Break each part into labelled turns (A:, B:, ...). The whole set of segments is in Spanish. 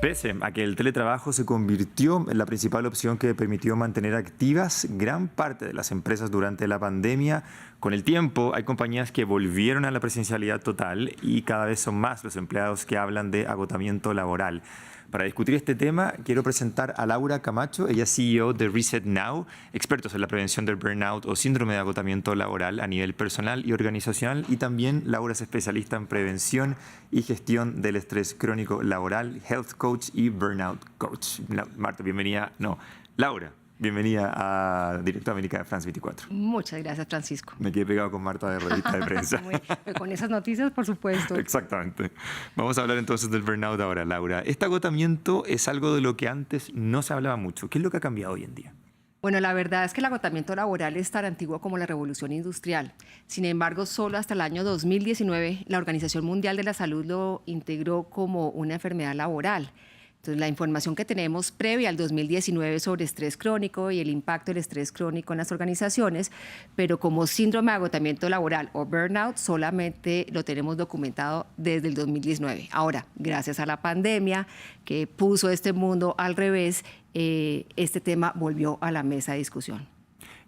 A: Pese a que el teletrabajo se convirtió en la principal opción que permitió mantener activas gran parte de las empresas durante la pandemia, con el tiempo hay compañías que volvieron a la presencialidad total y cada vez son más los empleados que hablan de agotamiento laboral. Para discutir este tema, quiero presentar a Laura Camacho, ella es CEO de Reset Now, expertos en la prevención del burnout o síndrome de agotamiento laboral a nivel personal y organizacional, y también Laura es especialista en prevención y gestión del estrés crónico laboral, health coach y burnout coach. Marta, bienvenida. No, Laura, bienvenida a Directo América de France 24.
B: Muchas gracias, Francisco.
A: Me quedé pegado con Marta de revista de prensa.
B: Con esas noticias, por supuesto.
A: Exactamente. Vamos a hablar entonces del burnout ahora, Laura. Este agotamiento es algo de lo que antes no se hablaba mucho. ¿Qué es lo que ha cambiado hoy en día?
B: Bueno, la verdad es que el agotamiento laboral es tan antiguo como la revolución industrial. Sin embargo, solo hasta el año 2019 la Organización Mundial de la Salud lo integró como una enfermedad laboral. Entonces, la información que tenemos previa al 2019 sobre estrés crónico y el impacto del estrés crónico en las organizaciones, pero como síndrome de agotamiento laboral o burnout solamente lo tenemos documentado desde el 2019. Ahora, gracias a la pandemia que puso este mundo al revés, este tema volvió a la mesa de discusión.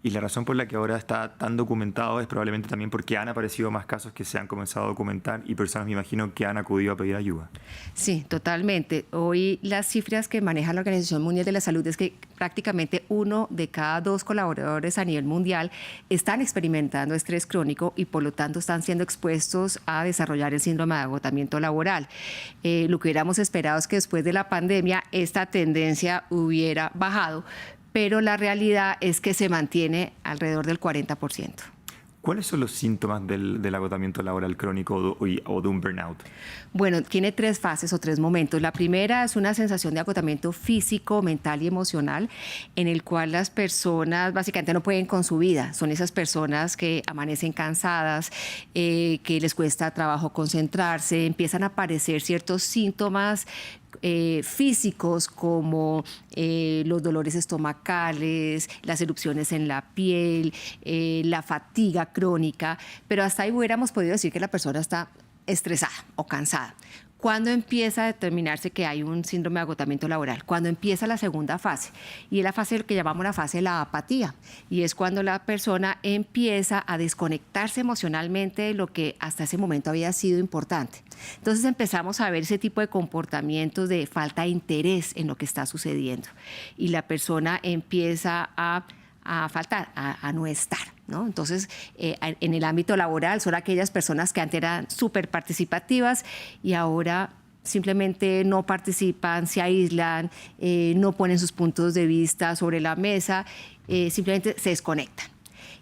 A: Y la razón por la que ahora está tan documentado es probablemente también porque han aparecido más casos que se han comenzado a documentar y personas, me imagino, que han acudido a pedir ayuda.
B: Sí, totalmente. Hoy las cifras que maneja la Organización Mundial de la Salud es que prácticamente 1 de cada 2 colaboradores a nivel mundial están experimentando estrés crónico y por lo tanto están siendo expuestos a desarrollar el síndrome de agotamiento laboral. Lo que hubiéramos esperado es que después de la pandemia esta tendencia hubiera bajado, pero la realidad es que se mantiene alrededor del 40%.
A: ¿Cuáles son los síntomas del agotamiento laboral crónico o de un burnout?
B: Bueno, tiene 3 fases o 3 momentos. La primera es una sensación de agotamiento físico, mental y emocional, en el cual las personas básicamente no pueden con su vida. Son esas personas que amanecen cansadas, que les cuesta trabajo concentrarse, empiezan a aparecer ciertos síntomas físicos como los dolores estomacales, las erupciones en la piel, la fatiga crónica, pero hasta ahí hubiéramos podido decir que la persona está estresada o cansada. ¿Cuándo empieza a determinarse que hay un síndrome de agotamiento laboral? Cuando empieza la segunda fase, y es la fase que llamamos la fase de la apatía, y es cuando la persona empieza a desconectarse emocionalmente de lo que hasta ese momento había sido importante. Entonces empezamos a ver ese tipo de comportamientos de falta de interés en lo que está sucediendo, y la persona empieza a faltar, a no estar, ¿no? Entonces, en el ámbito laboral son aquellas personas que antes eran súper participativas y ahora simplemente no participan, se aíslan, no ponen sus puntos de vista sobre la mesa, simplemente se desconectan.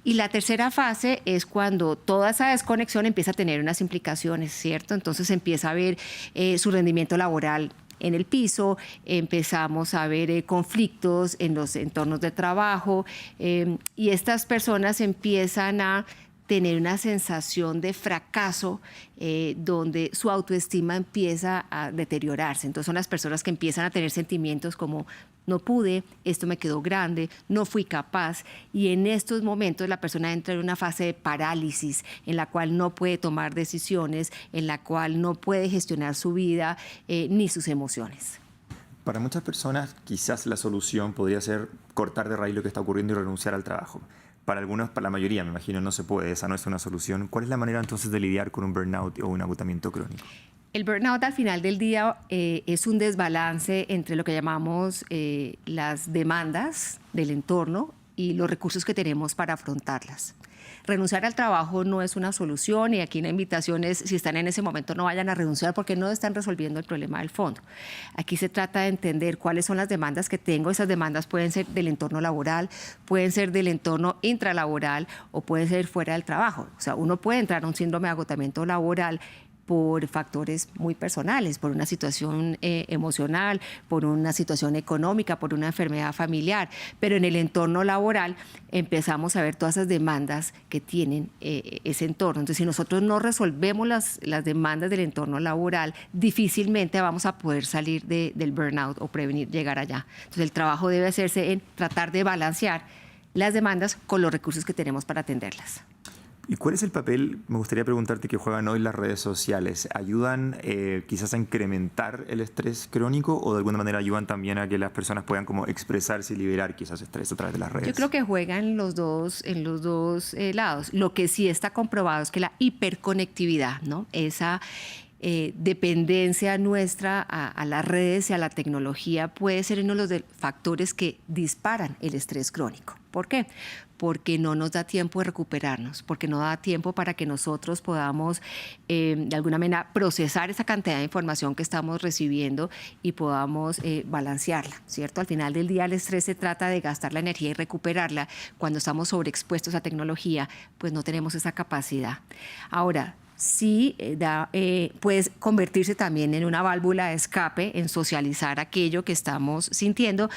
B: Y la tercera fase es cuando toda esa desconexión empieza a tener unas implicaciones, ¿cierto? Entonces empieza a ver su rendimiento laboral en el piso, empezamos a ver conflictos en los entornos de trabajo y estas personas empiezan a tener una sensación de fracaso donde su autoestima empieza a deteriorarse. Entonces son las personas que empiezan a tener sentimientos como no pude, esto me quedó grande, no fui capaz, y en estos momentos la persona entra en una fase de parálisis en la cual no puede tomar decisiones, en la cual no puede gestionar su vida ni sus emociones.
A: Para muchas personas quizás la solución podría ser cortar de raíz lo que está ocurriendo y renunciar al trabajo. Para algunos, para la mayoría, me imagino, no se puede, esa no es una solución. ¿Cuál es la manera entonces de lidiar con un burnout o un agotamiento crónico?
B: El burnout al final del día es un desbalance entre lo que llamamos las demandas del entorno y los recursos que tenemos para afrontarlas. Renunciar al trabajo no es una solución y aquí la invitación es, si están en ese momento, no vayan a renunciar porque no están resolviendo el problema del fondo. Aquí se trata de entender cuáles son las demandas que tengo. Esas demandas pueden ser del entorno laboral, pueden ser del entorno intralaboral o pueden ser fuera del trabajo. O sea, uno puede entrar a un síndrome de agotamiento laboral por factores muy personales, por una situación emocional, por una situación económica, por una enfermedad familiar, pero en el entorno laboral empezamos a ver todas esas demandas que tienen ese entorno. Entonces, si nosotros no resolvemos las demandas del entorno laboral, difícilmente vamos a poder salir del burnout o prevenir llegar allá. Entonces, el trabajo debe hacerse en tratar de balancear las demandas con los recursos que tenemos para atenderlas.
A: ¿Y cuál es el papel, me gustaría preguntarte, que juegan hoy las redes sociales? ¿Ayudan quizás a incrementar el estrés crónico o de alguna manera ayudan también a que las personas puedan como expresarse y liberar quizás estrés a través de las redes?
B: Yo creo que juegan en los dos lados. Lo que sí está comprobado es que la hiperconectividad, ¿no? Esa dependencia nuestra a las redes y a la tecnología puede ser uno de los factores que disparan el estrés crónico. ¿Por qué? Porque no nos da tiempo de recuperarnos, porque no da tiempo para que nosotros podamos de alguna manera procesar esa cantidad de información que estamos recibiendo y podamos balancearla, ¿cierto? Al final del día el estrés se trata de gastar la energía y recuperarla. Cuando estamos sobreexpuestos a tecnología, pues no tenemos esa capacidad. Ahora, sí puede convertirse también en una válvula de escape, en socializar aquello que estamos sintiendo,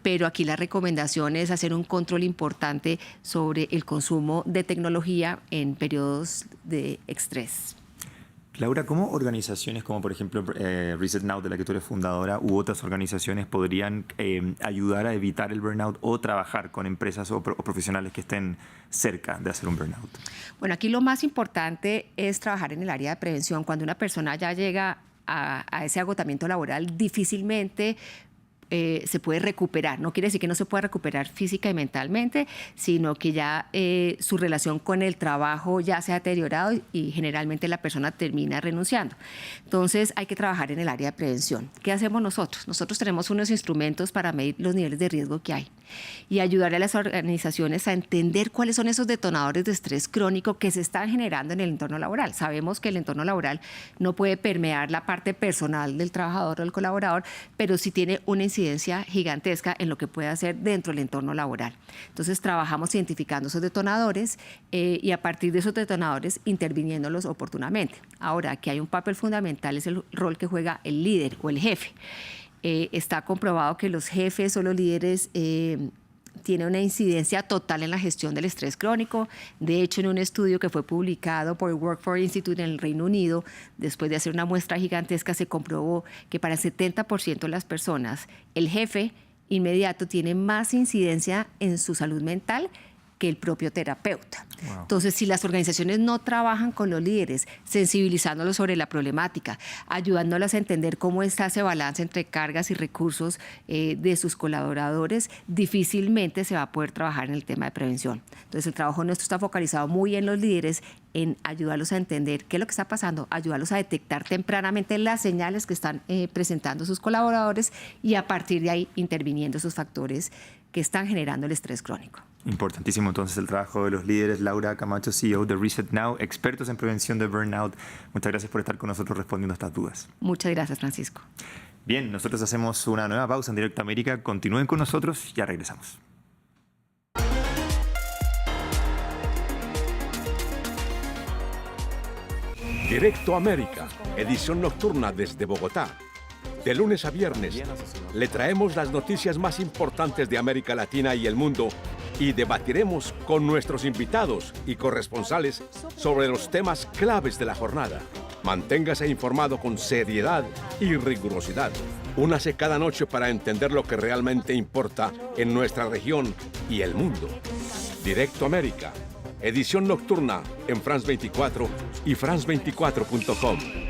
B: pero aquí la recomendación es hacer un control importante sobre el consumo de tecnología en periodos de estrés.
A: Laura, ¿cómo organizaciones como por ejemplo Reset Now, de la que tú eres fundadora, u otras organizaciones podrían ayudar a evitar el burnout o trabajar con empresas o profesionales que estén cerca de hacer un burnout?
B: Bueno, aquí lo más importante es trabajar en el área de prevención. Cuando una persona ya llega a ese agotamiento laboral, difícilmente se puede recuperar. No quiere decir que no se pueda recuperar física y mentalmente, sino que ya su relación con el trabajo ya se ha deteriorado y generalmente la persona termina renunciando. Entonces hay que trabajar en el área de prevención. ¿Qué hacemos nosotros? Nosotros tenemos unos instrumentos para medir los niveles de riesgo que hay y ayudar a las organizaciones a entender cuáles son esos detonadores de estrés crónico que se están generando en el entorno laboral. Sabemos que el entorno laboral no puede permear la parte personal del trabajador o del colaborador, pero sí tiene una incidencia gigantesca en lo que puede hacer dentro del entorno laboral. Entonces trabajamos identificando esos detonadores y a partir de esos detonadores interviniéndolos oportunamente. Ahora, aquí hay un papel fundamental, es el rol que juega el líder o el jefe. Está comprobado que los jefes o los líderes tienen una incidencia total en la gestión del estrés crónico. De hecho, en un estudio que fue publicado por el Workforce Institute en el Reino Unido, después de hacer una muestra gigantesca, se comprobó que para el 70% de las personas, el jefe inmediato tiene más incidencia en su salud mental que el propio terapeuta. Wow. Entonces, si las organizaciones no trabajan con los líderes, sensibilizándolos sobre la problemática, ayudándolos a entender cómo está ese balance entre cargas y recursos de sus colaboradores, difícilmente se va a poder trabajar en el tema de prevención. Entonces, el trabajo nuestro está focalizado muy en los líderes, en ayudarlos a entender qué es lo que está pasando, ayudarlos a detectar tempranamente las señales que están presentando sus colaboradores y a partir de ahí interviniendo esos factores que están generando el estrés crónico.
A: Importantísimo entonces el trabajo de los líderes. Laura Camacho, CEO de Reset Now, expertos en prevención de burnout. Muchas gracias por estar con nosotros respondiendo a estas dudas.
B: Muchas gracias, Francisco.
A: Bien, nosotros hacemos una nueva pausa en Directo América. Continúen con nosotros, ya regresamos.
C: Directo América, edición nocturna desde Bogotá. De lunes a viernes, le traemos las noticias más importantes de América Latina y el mundo y debatiremos con nuestros invitados y corresponsales sobre los temas claves de la jornada. Manténgase informado con seriedad y rigurosidad. Únase cada noche para entender lo que realmente importa en nuestra región y el mundo. Directo América, edición nocturna en France 24 y France24.com.